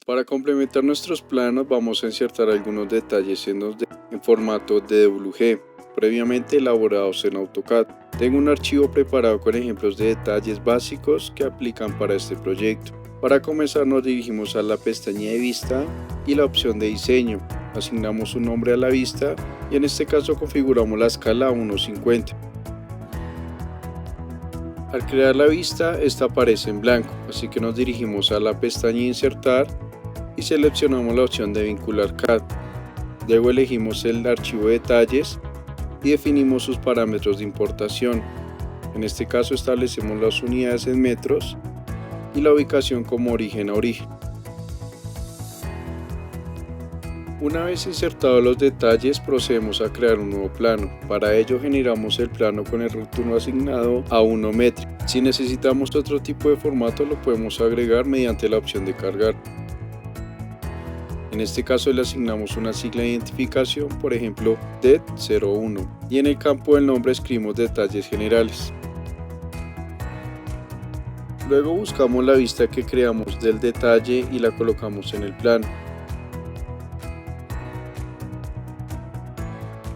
Para complementar nuestros planos vamos a insertar algunos detalles en formato DWG, previamente elaborados en AutoCAD. Tengo un archivo preparado con ejemplos de detalles básicos que aplican para este proyecto. Para comenzar nos dirigimos a la pestaña de vista y la opción de diseño. Asignamos un nombre a la vista y en este caso configuramos la escala a 1:50. Al crear la vista, esta aparece en blanco, así que nos dirigimos a la pestaña Insertar y seleccionamos la opción de Vincular CAD. Luego elegimos el archivo de detalles y definimos sus parámetros de importación. En este caso establecemos las unidades en metros y la ubicación como origen a origen. Una vez insertados los detalles, procedemos a crear un nuevo plano. Para ello generamos el plano con el retorno asignado a 1 metro. Si necesitamos otro tipo de formato lo podemos agregar mediante la opción de cargar. En este caso le asignamos una sigla de identificación, por ejemplo DET01, y en el campo del nombre escribimos detalles generales. Luego buscamos la vista que creamos del detalle y la colocamos en el plano.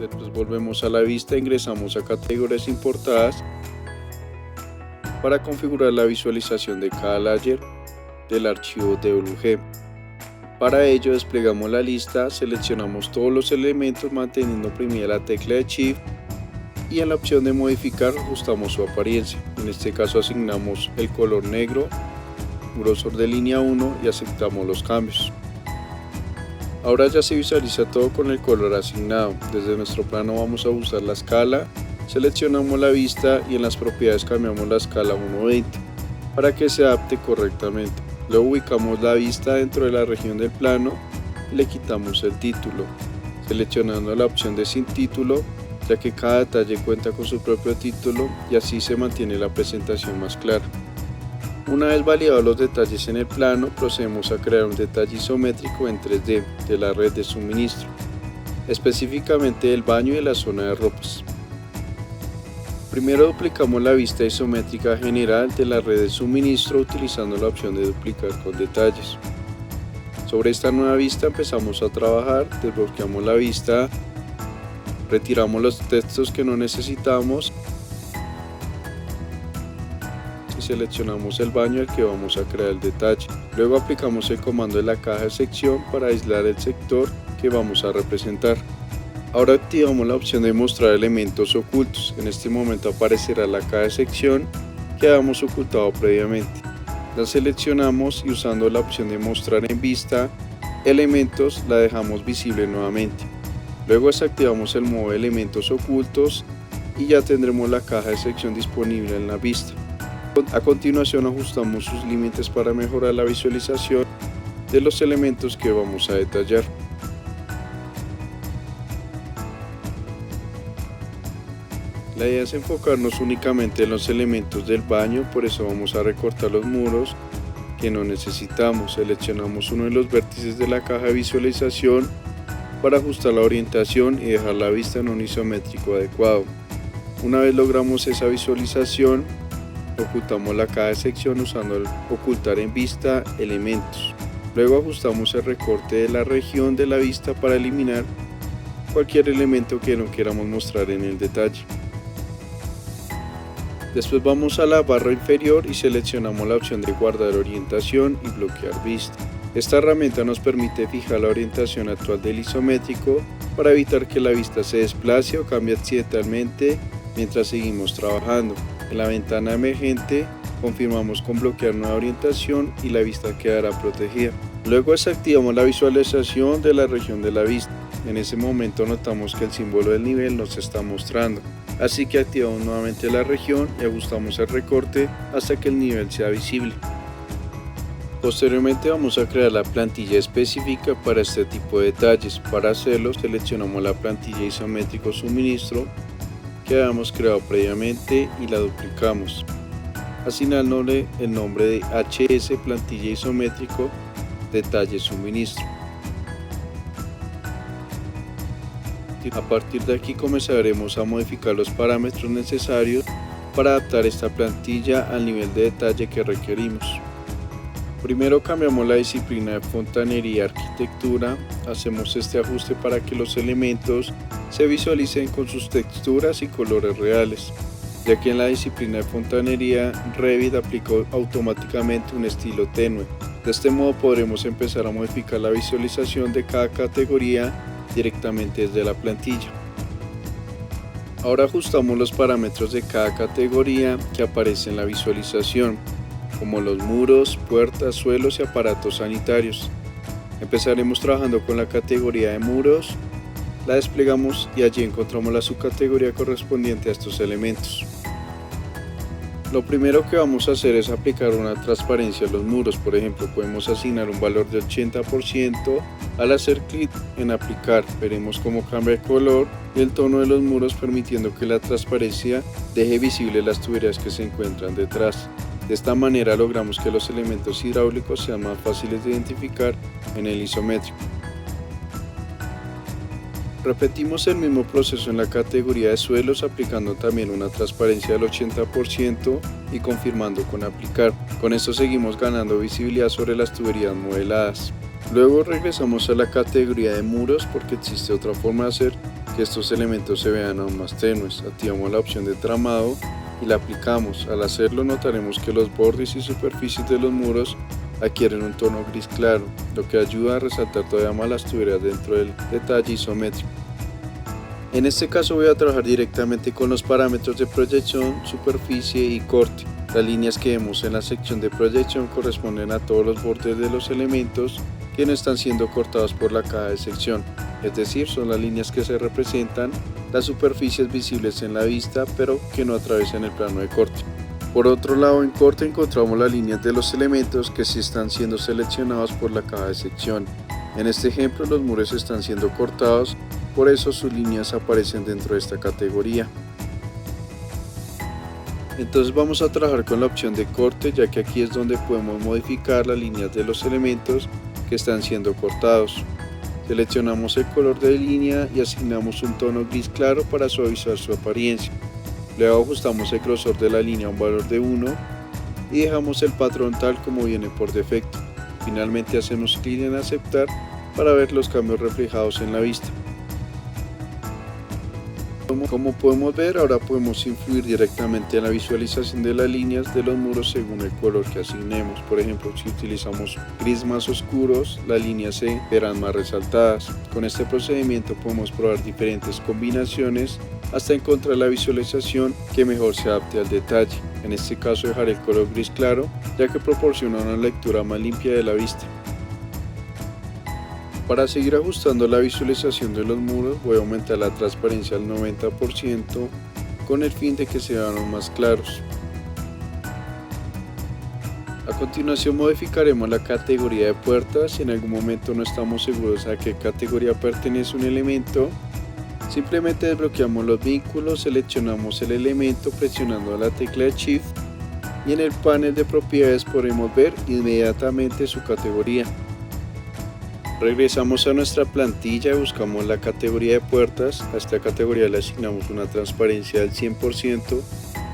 Después volvemos a la vista e ingresamos a categorías importadas para configurar la visualización de cada layer del archivo DWG. Para ello desplegamos la lista, seleccionamos todos los elementos manteniendo oprimida la tecla de Shift y en la opción de modificar ajustamos su apariencia. En este caso asignamos el color negro, grosor de línea 1 y aceptamos los cambios. Ahora ya se visualiza todo con el color asignado. Desde nuestro plano vamos a usar la escala, seleccionamos la vista y en las propiedades cambiamos la escala a 1:20 para que se adapte correctamente. Luego ubicamos la vista dentro de la región del plano y le quitamos el título, seleccionando la opción de sin título, ya que cada detalle cuenta con su propio título y así se mantiene la presentación más clara. Una vez validados los detalles en el plano, procedemos a crear un detalle isométrico en 3D de la red de suministro, específicamente del baño y de la zona de ropas. Primero duplicamos la vista isométrica general de la red de suministro utilizando la opción de duplicar con detalles. Sobre esta nueva vista empezamos a trabajar, desbloqueamos la vista, retiramos los textos que no necesitamos y seleccionamos el baño al que vamos a crear el detalle. Luego aplicamos el comando de la caja de sección para aislar el sector que vamos a representar. Ahora activamos la opción de mostrar elementos ocultos. En este momento aparecerá la caja de sección que habíamos ocultado previamente. La seleccionamos y usando la opción de mostrar en vista elementos la dejamos visible nuevamente. Luego desactivamos el modo de elementos ocultos y ya tendremos la caja de sección disponible en la vista. A continuación ajustamos sus límites para mejorar la visualización de los elementos que vamos a detallar. La idea es enfocarnos únicamente en los elementos del baño, por eso vamos a recortar los muros que no necesitamos. Seleccionamos uno de los vértices de la caja de visualización para ajustar la orientación y dejar la vista en un isométrico adecuado. Una vez logramos esa visualización, ocultamos la caja de sección usando el ocultar en vista elementos. Luego ajustamos el recorte de la región de la vista para eliminar cualquier elemento que no queramos mostrar en el detalle. Después vamos a la barra inferior y seleccionamos la opción de guardar orientación y bloquear vista. Esta herramienta nos permite fijar la orientación actual del isométrico para evitar que la vista se desplace o cambie accidentalmente mientras seguimos trabajando. En la ventana emergente confirmamos con bloquear nueva orientación y la vista quedará protegida. Luego desactivamos la visualización de la región de la vista. En ese momento notamos que el símbolo del nivel nos está mostrando, así que activamos nuevamente la región y ajustamos el recorte hasta que el nivel sea visible. Posteriormente vamos a crear la plantilla específica para este tipo de detalles. Para hacerlo seleccionamos la plantilla isométrico suministro que habíamos creado previamente y la duplicamos. Asignándole el nombre de HS plantilla isométrico detalle suministro. A partir de aquí comenzaremos a modificar los parámetros necesarios para adaptar esta plantilla al nivel de detalle que requerimos. Primero cambiamos la disciplina de fontanería arquitectura, hacemos este ajuste para que los elementos se visualicen con sus texturas y colores reales, ya que en la disciplina de fontanería Revit aplicó automáticamente un estilo tenue. De este modo podremos empezar a modificar la visualización de cada categoría directamente desde la plantilla. Ahora ajustamos los parámetros de cada categoría que aparece en la visualización, como los muros, puertas, suelos y aparatos sanitarios. Empezaremos trabajando con la categoría de muros, la desplegamos y allí encontramos la subcategoría correspondiente a estos elementos. Lo primero que vamos a hacer es aplicar una transparencia a los muros. Por ejemplo, podemos asignar un valor de 80%. Al hacer clic en aplicar, veremos cómo cambia el color y el tono de los muros, permitiendo que la transparencia deje visible las tuberías que se encuentran detrás. De esta manera logramos que los elementos hidráulicos sean más fáciles de identificar en el isométrico. Repetimos el mismo proceso en la categoría de suelos, aplicando también una transparencia del 80% y confirmando con aplicar. Con esto seguimos ganando visibilidad sobre las tuberías modeladas. Luego regresamos a la categoría de muros porque existe otra forma de hacer que estos elementos se vean aún más tenues. Activamos la opción de tramado y la aplicamos. Al hacerlo notaremos que los bordes y superficies de los muros adquieren un tono gris claro, lo que ayuda a resaltar todavía más las tuberías dentro del detalle isométrico. En este caso voy a trabajar directamente con los parámetros de proyección, superficie y corte. Las líneas que vemos en la sección de proyección corresponden a todos los bordes de los elementos que no están siendo cortados por la caja de sección, es decir, son las líneas que se representan las superficies visibles en la vista pero que no atraviesan el plano de corte. Por otro lado, en corte encontramos las líneas de los elementos que sí están siendo seleccionados por la caja de sección. En este ejemplo los muros están siendo cortados, por eso sus líneas aparecen dentro de esta categoría. Entonces vamos a trabajar con la opción de corte, ya que aquí es donde podemos modificar las líneas de los elementos que están siendo cortados. Seleccionamos el color de línea y asignamos un tono gris claro para suavizar su apariencia. Luego ajustamos el grosor de la línea a un valor de 1 y dejamos el patrón tal como viene por defecto. Finalmente hacemos clic en aceptar para ver los cambios reflejados en la vista. Como podemos ver, ahora podemos influir directamente en la visualización de las líneas de los muros según el color que asignemos. Por ejemplo, si utilizamos gris más oscuros, las líneas se verán más resaltadas. Con este procedimiento podemos probar diferentes combinaciones hasta encontrar la visualización que mejor se adapte al detalle. En este caso dejaré el color gris claro, ya que proporciona una lectura más limpia de la vista. Para seguir ajustando la visualización de los muros, voy a aumentar la transparencia al 90% con el fin de que se vean más claros. A continuación modificaremos la categoría de puertas. Si en algún momento no estamos seguros a qué categoría pertenece un elemento, simplemente desbloqueamos los vínculos, seleccionamos el elemento presionando la tecla de Shift y en el panel de propiedades podremos ver inmediatamente su categoría. Regresamos a nuestra plantilla y buscamos la categoría de puertas. A esta categoría le asignamos una transparencia del 100%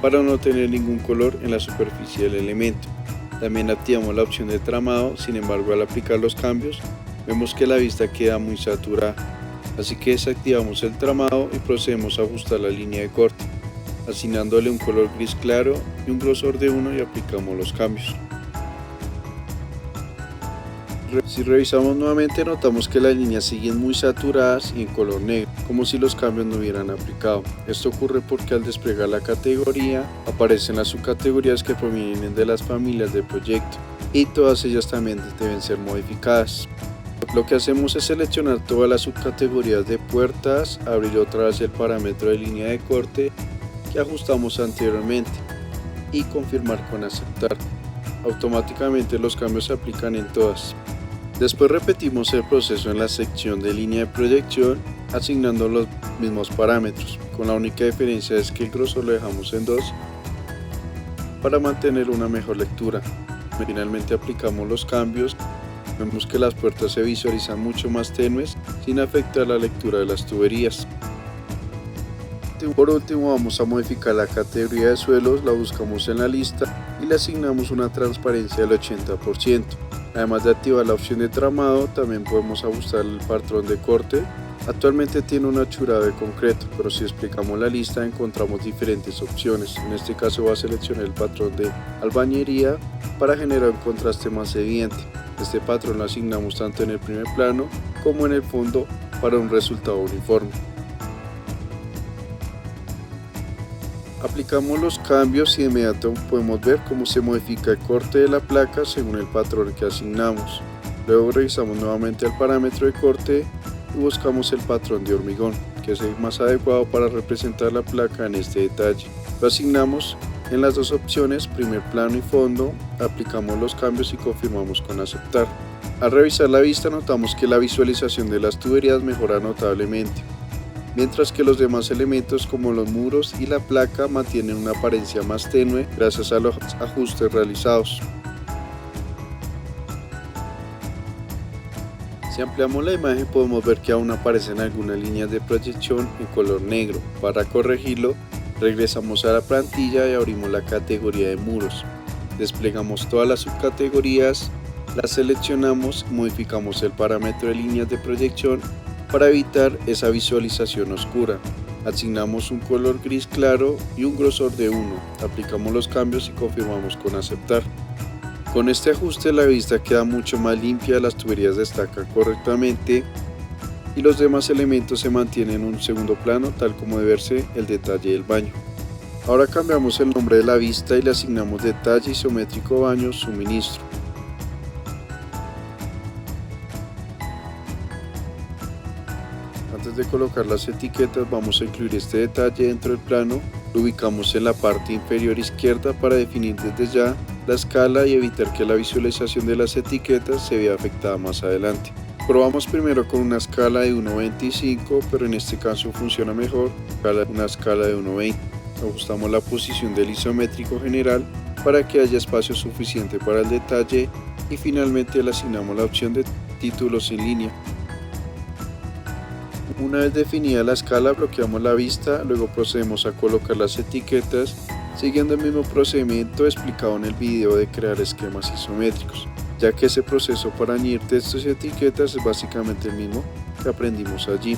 para no tener ningún color en la superficie del elemento. También activamos la opción de tramado, sin embargo al aplicar los cambios vemos que la vista queda muy saturada. Así que desactivamos el tramado y procedemos a ajustar la línea de corte, asignándole un color gris claro y un grosor de 1 y aplicamos los cambios. Si revisamos nuevamente notamos que las líneas siguen muy saturadas y en color negro, como si los cambios no hubieran aplicado. Esto ocurre porque al desplegar la categoría aparecen las subcategorías que provienen de las familias del proyecto y todas ellas también deben ser modificadas. Lo que hacemos es seleccionar todas las subcategorías de puertas, abrir otra vez el parámetro de línea de corte que ajustamos anteriormente y confirmar con aceptar. Automáticamente los cambios se aplican en todas. Después repetimos el proceso en la sección de línea de proyección asignando los mismos parámetros, con la única diferencia es que el grosor lo dejamos en 2 para mantener una mejor lectura. Finalmente aplicamos los cambios, vemos que las puertas se visualizan mucho más tenues sin afectar la lectura de las tuberías. último vamos a modificar la categoría de suelos, la buscamos en la lista y le asignamos una transparencia del 80%. Además de activar la opción de tramado, también podemos ajustar el patrón de corte. Actualmente tiene un achurado de concreto, pero si explicamos la lista encontramos diferentes opciones. En este caso voy a seleccionar el patrón de albañería para generar un contraste más evidente. Este patrón lo asignamos tanto en el primer plano como en el fondo para un resultado uniforme. Aplicamos los cambios y de inmediato podemos ver cómo se modifica el corte de la placa según el patrón que asignamos. Luego revisamos nuevamente el parámetro de corte y buscamos el patrón de hormigón, que es el más adecuado para representar la placa en este detalle. Lo asignamos en las dos opciones, primer plano y fondo, aplicamos los cambios y confirmamos con aceptar. Al revisar la vista notamos que la visualización de las tuberías mejora notablemente, mientras que los demás elementos como los muros y la placa mantienen una apariencia más tenue gracias a los ajustes realizados. Si ampliamos la imagen podemos ver que aún aparecen algunas líneas de proyección en color negro. Para corregirlo, regresamos a la plantilla y abrimos la categoría de muros. Desplegamos todas las subcategorías, las seleccionamos y modificamos el parámetro de líneas de proyección para evitar esa visualización oscura. Asignamos un color gris claro y un grosor de 1. Aplicamos los cambios y confirmamos con aceptar. Con este ajuste la vista queda mucho más limpia, las tuberías destacan correctamente y los demás elementos se mantienen en un segundo plano, tal como debe verse el detalle del baño. Ahora cambiamos el nombre de la vista y le asignamos detalle isométrico baño suministro. Antes de colocar las etiquetas vamos a incluir este detalle dentro del plano, lo ubicamos en la parte inferior izquierda para definir desde ya la escala y evitar que la visualización de las etiquetas se vea afectada más adelante. Probamos primero con una escala de 1.25, pero en este caso funciona mejor una escala de 1.20. Ajustamos la posición del isométrico general para que haya espacio suficiente para el detalle y finalmente le asignamos la opción de títulos en línea. Una vez definida la escala bloqueamos la vista, luego procedemos a colocar las etiquetas siguiendo el mismo procedimiento explicado en el video de crear esquemas isométricos, ya que ese proceso para añadir textos y etiquetas es básicamente el mismo que aprendimos allí.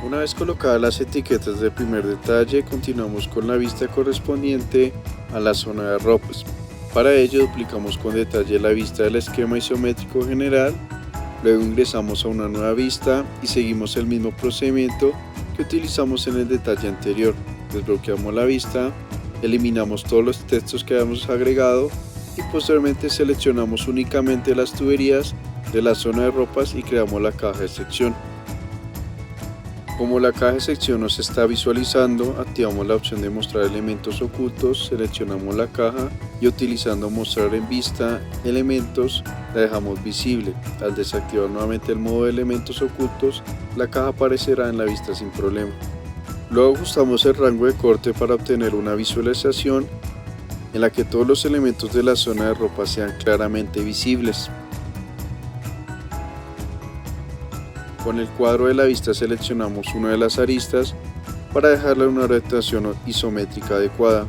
Una vez colocadas las etiquetas del primer detalle, continuamos con la vista correspondiente a la zona de ropas. Para ello duplicamos con detalle la vista del esquema isométrico general, luego ingresamos a una nueva vista y seguimos el mismo procedimiento que utilizamos en el detalle anterior. Desbloqueamos la vista, eliminamos todos los textos que habíamos agregado y posteriormente seleccionamos únicamente las tuberías de la zona de ropas y creamos la caja de sección. Como la caja de sección nos está visualizando, activamos la opción de mostrar elementos ocultos, seleccionamos la caja y utilizando mostrar en vista elementos la dejamos visible. Al desactivar nuevamente el modo de elementos ocultos, la caja aparecerá en la vista sin problema. Luego ajustamos el rango de corte para obtener una visualización en la que todos los elementos de la zona de ropa sean claramente visibles. Con el cuadro de la vista seleccionamos una de las aristas para dejarle una orientación isométrica adecuada.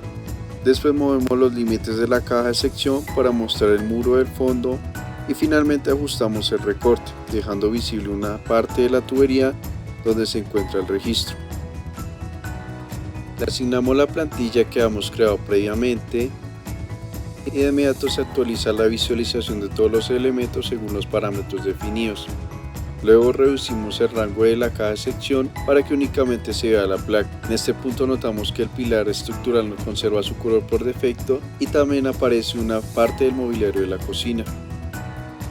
Después movemos los límites de la caja de sección para mostrar el muro del fondo y finalmente ajustamos el recorte, dejando visible una parte de la tubería donde se encuentra el registro. Le asignamos la plantilla que habíamos creado previamente y de inmediato se actualiza la visualización de todos los elementos según los parámetros definidos. Luego reducimos el rango de la caja de sección para que únicamente se vea la placa. En este punto notamos que el pilar estructural no conserva su color por defecto y también aparece una parte del mobiliario de la cocina.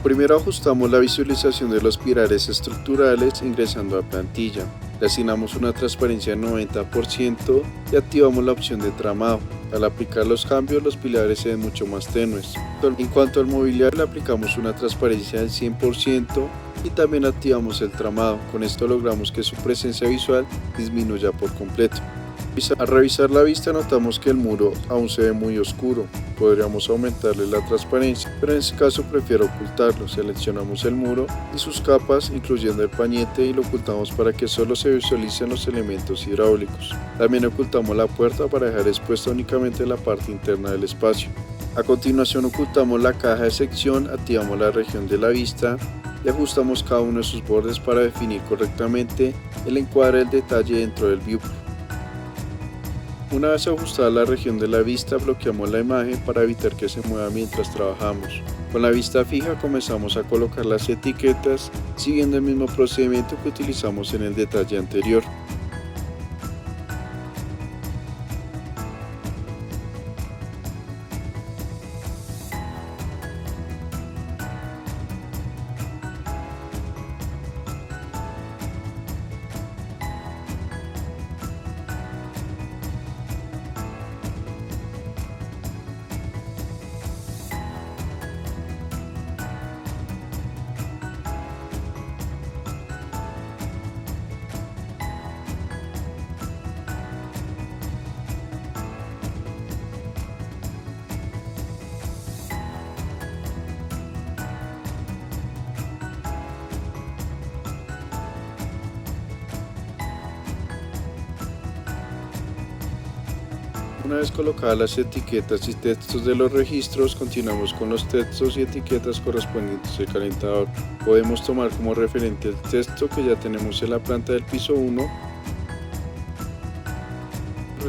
Primero ajustamos la visualización de los pilares estructurales ingresando a plantilla. Le asignamos una transparencia del 90% y activamos la opción de tramado. Al aplicar los cambios, los pilares se ven mucho más tenues. En cuanto al mobiliario, le aplicamos una transparencia del 100% y también activamos el tramado. Con esto logramos que su presencia visual disminuya por completo. Al revisar la vista notamos que el muro aún se ve muy oscuro. Podríamos aumentarle la transparencia, pero en este caso prefiero ocultarlo. Seleccionamos el muro y sus capas, incluyendo el pañete, y lo ocultamos para que solo se visualicen los elementos hidráulicos. También ocultamos la puerta para dejar expuesta únicamente la parte interna del espacio. A continuación ocultamos la caja de sección, activamos la región de la vista y ajustamos cada uno de sus bordes para definir correctamente el encuadre del detalle dentro del viewport. Una vez ajustada la región de la vista, bloqueamos la imagen para evitar que se mueva mientras trabajamos. Con la vista fija comenzamos a colocar las etiquetas siguiendo el mismo procedimiento que utilizamos en el detalle anterior. Una vez colocadas las etiquetas y textos de los registros, continuamos con los textos y etiquetas correspondientes al calentador. Podemos tomar como referente el texto que ya tenemos en la planta del piso 1.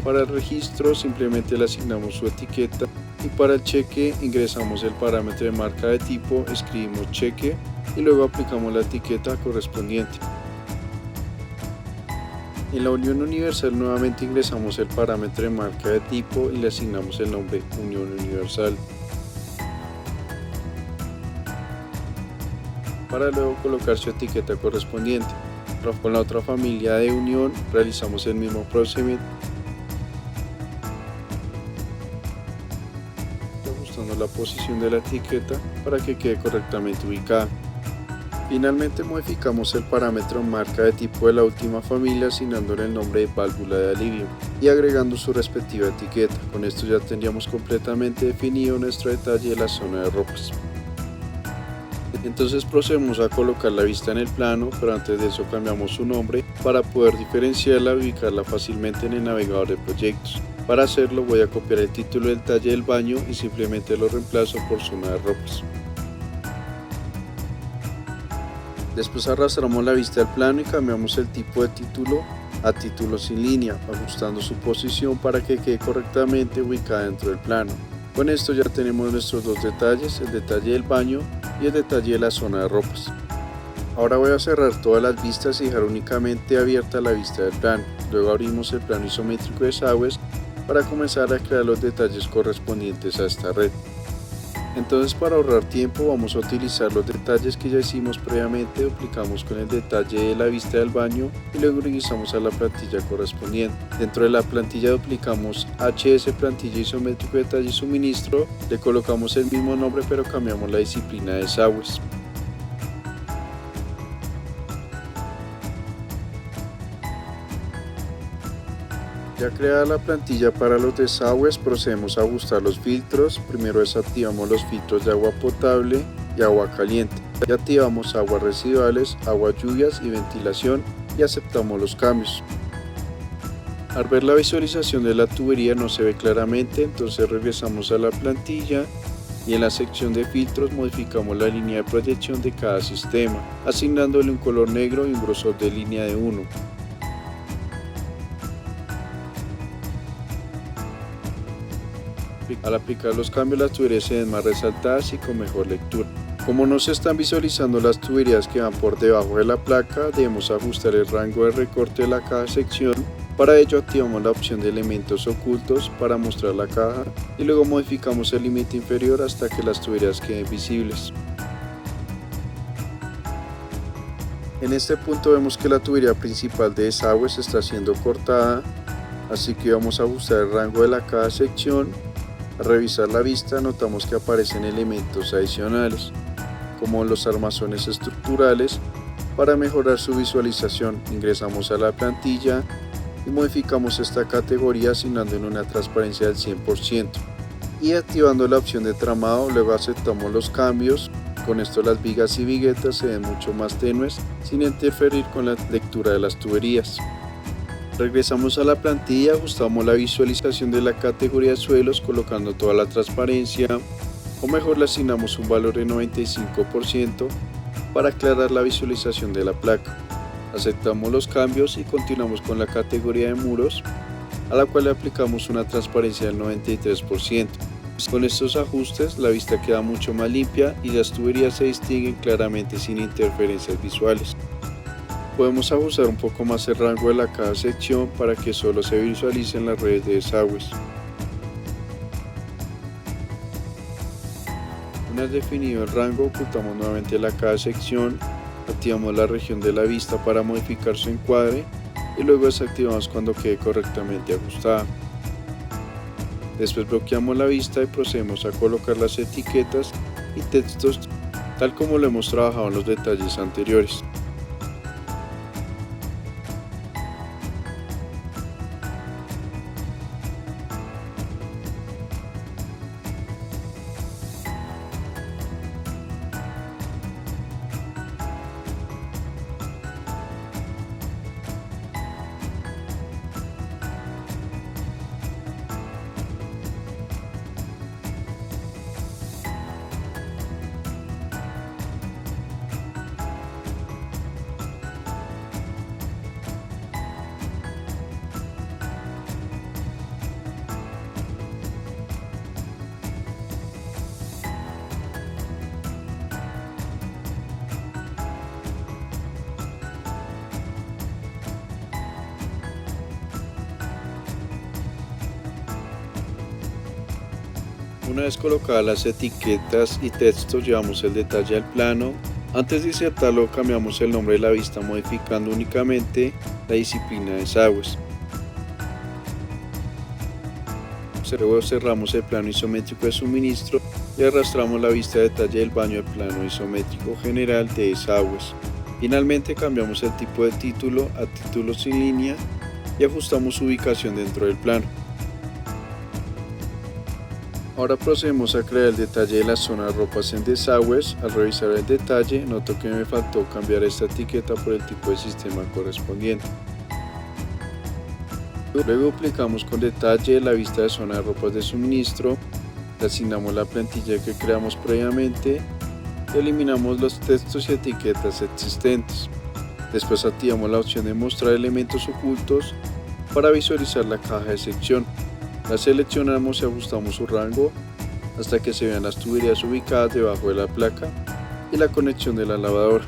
Para el registro simplemente le asignamos su etiqueta y para el cheque ingresamos el parámetro de marca de tipo, escribimos cheque y luego aplicamos la etiqueta correspondiente. En la unión universal nuevamente ingresamos el parámetro de marca de tipo y le asignamos el nombre unión universal. Para luego colocar su etiqueta correspondiente. Con la otra familia de unión realizamos el mismo procedimiento, ajustando la posición de la etiqueta para que quede correctamente ubicada. Finalmente modificamos el parámetro marca de tipo de la última familia asignándole el nombre de válvula de alivio y agregando su respectiva etiqueta. Con esto ya tendríamos completamente definido nuestro detalle de la zona de ropas. Entonces procedemos a colocar la vista en el plano, pero antes de eso cambiamos su nombre para poder diferenciarla y ubicarla fácilmente en el navegador de proyectos. Para hacerlo voy a copiar el título del detalle del baño y simplemente lo reemplazo por zona de ropas. Después arrastramos la vista al plano y cambiamos el tipo de título a título sin línea, ajustando su posición para que quede correctamente ubicada dentro del plano. Con esto ya tenemos nuestros dos detalles, el detalle del baño y el detalle de la zona de ropas. Ahora voy a cerrar todas las vistas y dejar únicamente abierta la vista del plano. Luego abrimos el plano isométrico de desagües para comenzar a crear los detalles correspondientes a esta red. Entonces, para ahorrar tiempo vamos a utilizar los detalles que ya hicimos previamente, duplicamos con el detalle de la vista del baño y luego ingresamos a la plantilla correspondiente. Dentro de la plantilla duplicamos HS plantilla isométrico detalle suministro, le colocamos el mismo nombre pero cambiamos la disciplina de desagües. Ya creada la plantilla para los desagües, procedemos a ajustar los filtros. Primero desactivamos los filtros de agua potable y agua caliente. Ya activamos aguas residuales, aguas lluvias y ventilación y aceptamos los cambios. Al ver la visualización de la tubería no se ve claramente, entonces regresamos a la plantilla y en la sección de filtros modificamos la línea de proyección de cada sistema, asignándole un color negro y un grosor de línea de 1. Al aplicar los cambios las tuberías se ven más resaltadas y con mejor lectura. Como no se están visualizando las tuberías que van por debajo de la placa, debemos ajustar el rango de recorte de la caja de sección. Para ello activamos la opción de elementos ocultos para mostrar la caja y luego modificamos el límite inferior hasta que las tuberías queden visibles. En este punto vemos que la tubería principal de desagües está siendo cortada, así que vamos a ajustar el rango de la caja de sección. Al revisar la vista notamos que aparecen elementos adicionales, como los armazones estructurales. Para mejorar su visualización, ingresamos a la plantilla y modificamos esta categoría asignándole una transparencia del 100% y activando la opción de tramado. Luego aceptamos los cambios. Con esto las vigas y viguetas se ven mucho más tenues sin interferir con la lectura de las tuberías. Regresamos a la plantilla, ajustamos la visualización de la categoría de suelos colocando toda la transparencia, o mejor le asignamos un valor de 95% para aclarar la visualización de la placa. Aceptamos los cambios y continuamos con la categoría de muros, a la cual le aplicamos una transparencia del 93%. Con estos ajustes la vista queda mucho más limpia y las tuberías se distinguen claramente sin interferencias visuales. Podemos ajustar un poco más el rango de la caja sección para que solo se visualicen las redes de desagües. Una vez definido el rango, ocultamos nuevamente la caja sección, activamos la región de la vista para modificar su encuadre y luego desactivamos cuando quede correctamente ajustada. Después bloqueamos la vista y procedemos a colocar las etiquetas y textos tal como lo hemos trabajado en los detalles anteriores. Una vez colocadas las etiquetas y textos, llevamos el detalle al plano. Antes de insertarlo, cambiamos el nombre de la vista modificando únicamente la disciplina de desagües. Luego cerramos el plano isométrico de suministro y arrastramos la vista de detalle del baño del plano isométrico general de desagües. Finalmente cambiamos el tipo de título a título sin línea y ajustamos su ubicación dentro del plano. Ahora procedemos a crear el detalle de la zona de ropas en desagües. Al revisar el detalle, noto que me faltó cambiar esta etiqueta por el tipo de sistema correspondiente. Luego aplicamos con detalle la vista de zona de ropas de suministro, le asignamos la plantilla que creamos previamente y eliminamos los textos y etiquetas existentes. Después activamos la opción de mostrar elementos ocultos para visualizar la caja de sección. La seleccionamos y ajustamos su rango hasta que se vean las tuberías ubicadas debajo de la placa y la conexión de la lavadora.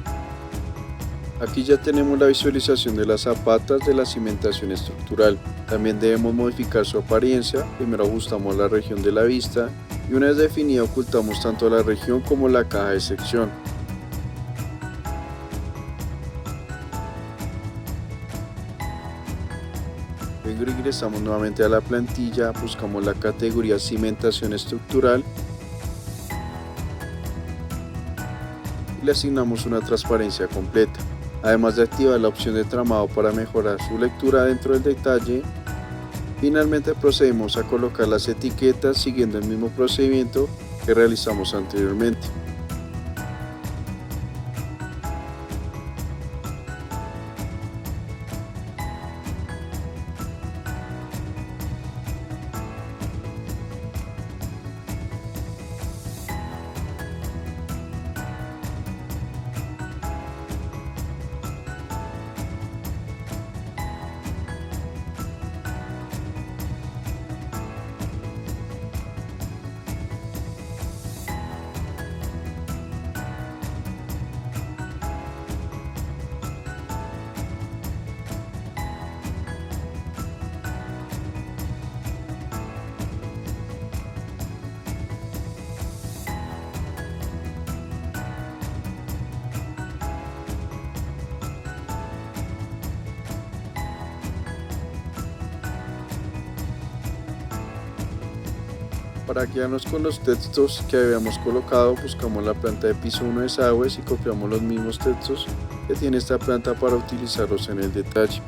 Aquí ya tenemos la visualización de las zapatas de la cimentación estructural. También debemos modificar su apariencia. Primero ajustamos la región de la vista y una vez definida ocultamos tanto la región como la caja de sección. Luego ingresamos nuevamente a la plantilla, buscamos la categoría cimentación estructural y le asignamos una transparencia completa. Además de activar la opción de tramado para mejorar su lectura dentro del detalle, finalmente procedemos a colocar las etiquetas siguiendo el mismo procedimiento que realizamos anteriormente. Para guiarnos con los textos que habíamos colocado, buscamos la planta de piso 1 desagües y copiamos los mismos textos que tiene esta planta para utilizarlos en el detalle.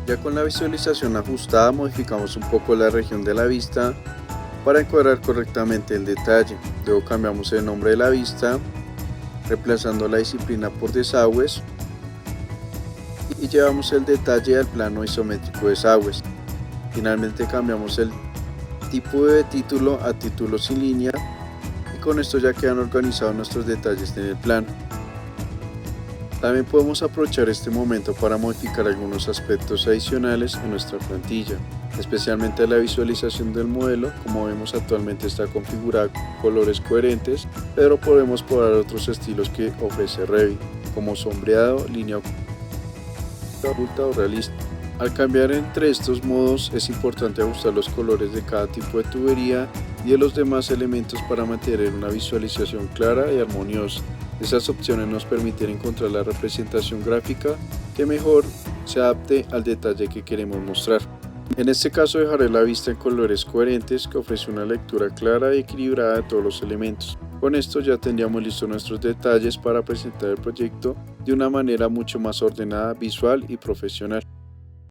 Ya con la visualización ajustada, modificamos un poco la región de la vista para encuadrar correctamente el detalle. Luego cambiamos el nombre de la vista, reemplazando la disciplina por desagües, y llevamos el detalle al plano isométrico desagües. Finalmente cambiamos el tipo de título a título sin línea, y con esto ya quedan organizados nuestros detalles en el plano. También podemos aprovechar este momento para modificar algunos aspectos adicionales en nuestra plantilla, especialmente la visualización del modelo. Como vemos, actualmente está configurada con colores coherentes, pero podemos probar otros estilos que ofrece Revit, como sombreado, línea oculta o realista. Al cambiar entre estos modos, es importante ajustar los colores de cada tipo de tubería y de los demás elementos para mantener una visualización clara y armoniosa. Esas opciones nos permiten encontrar la representación gráfica que mejor se adapte al detalle que queremos mostrar. En este caso dejaré la vista en colores coherentes, que ofrece una lectura clara y equilibrada de todos los elementos. Con esto ya tendríamos listos nuestros detalles para presentar el proyecto de una manera mucho más ordenada, visual y profesional.